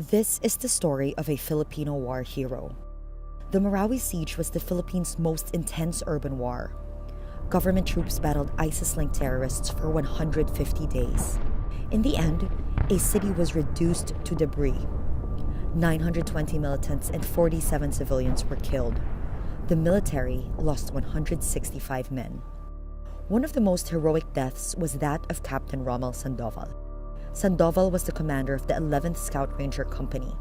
This is the story of a Filipino war hero. The Marawi Siege was the Philippines' most intense urban war. Government troops battled ISIS-linked terrorists for 150 days. In the end, a city was reduced to debris. 920 militants and 47 civilians were killed. The military lost 165 men. One of the most heroic deaths was that of Captain Rommel Sandoval. Sandoval was the commander of the 11th Scout Ranger Company.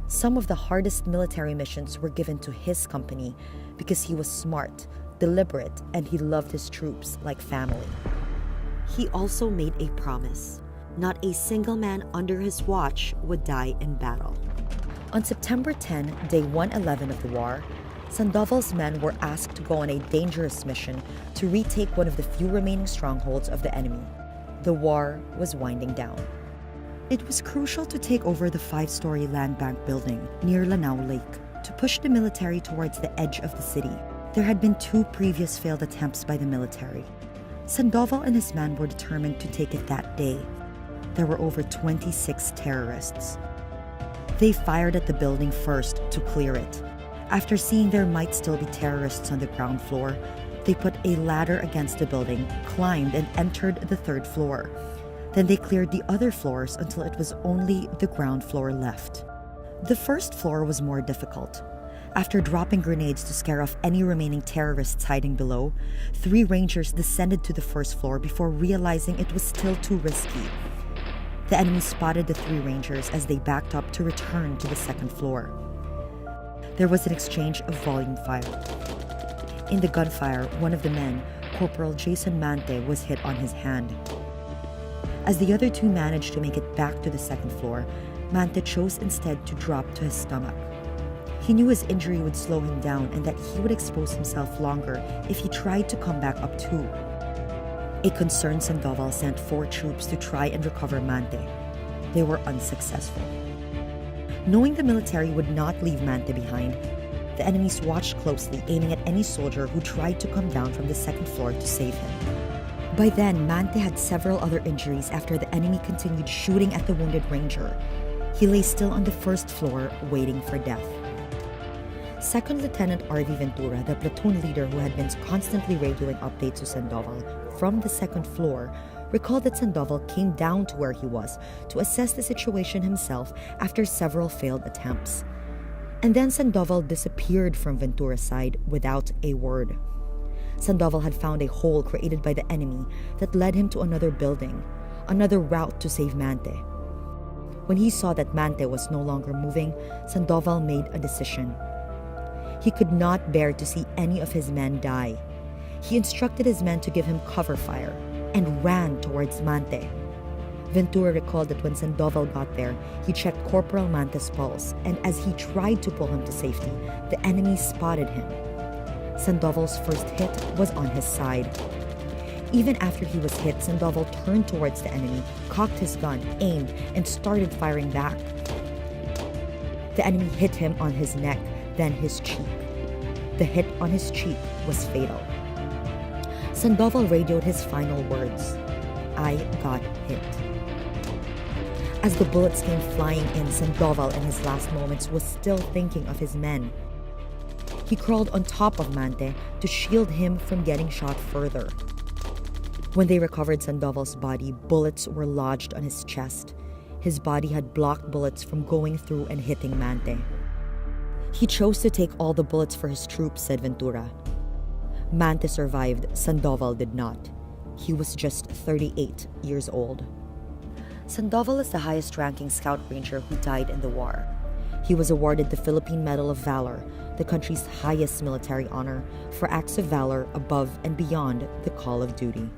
Some of the hardest military missions were given to his company because he was smart, deliberate, and he loved his troops like family. He also made a promise. Not a single man under his watch would die in battle. On September 10, day 111 of the war, Sandoval's men were asked to go on a dangerous mission to retake one of the few remaining strongholds of the enemy. The war was winding down. It was crucial to take over the 5-story land bank building near Lanao Lake to push the military towards the edge of the city. There had been 2 previous failed attempts by the military. Sandoval and his men were determined to take it that day. There were over 26 terrorists. They fired at the building first to clear it. After seeing there might still be terrorists on the ground floor, they put a ladder against the building, climbed, and entered the 3rd floor. Then they cleared the other floors until it was only the ground floor left. The 1st floor was more difficult. After dropping grenades to scare off any remaining terrorists hiding below, 3 rangers descended to the 1st floor before realizing it was still too risky. The enemy spotted the 3 rangers as they backed up to return to the 2nd floor. There was an exchange of volume fire. In the gunfire, one of the men, Corporal Jason Mante, was hit on his hand. As the other 2 managed to make it back to the 2nd floor, Mante chose instead to drop to his stomach. He knew his injury would slow him down and that he would expose himself longer if he tried to come back up too. A concerned Sandoval sent 4 troops to try and recover Mante. They were unsuccessful. Knowing the military would not leave Mante behind, the enemies watched closely, aiming at any soldier who tried to come down from the 2nd floor to save him. By then, Mante had several other injuries after the enemy continued shooting at the wounded ranger. He lay still on the 1st floor, waiting for death. 2nd Lieutenant R.V. Ventura, the platoon leader who had been constantly radioing updates to Sandoval from the 2nd floor, recalled that Sandoval came down to where he was to assess the situation himself after several failed attempts. And then Sandoval disappeared from Ventura's side without a word. Sandoval had found a hole created by the enemy that led him to another building, another route to save Mante. When he saw that Mante was no longer moving, Sandoval made a decision. He could not bear to see any of his men die. He instructed his men to give him cover fire and ran towards Mante. Ventura recalled that when Sandoval got there, he checked Corporal Mante's pulse, and as he tried to pull him to safety, the enemy spotted him. Sandoval's first hit was on his side. Even after he was hit, Sandoval turned towards the enemy, cocked his gun, aimed, and started firing back. The enemy hit him on his neck, then his cheek. The hit on his cheek was fatal. Sandoval radioed his final words, "I got hit." As the bullets came flying in, Sandoval in his last moments was still thinking of his men. He crawled on top of Mante to shield him from getting shot further. When they recovered Sandoval's body, bullets were lodged on his chest. His body had blocked bullets from going through and hitting Mante. He chose to take all the bullets for his troops, said Ventura. Mante survived, Sandoval did not. He was just 38 years old. Sandoval is the highest-ranking Scout Ranger who died in the war. He was awarded the Philippine Medal of Valor, the country's highest military honor, for acts of valor above and beyond the call of duty.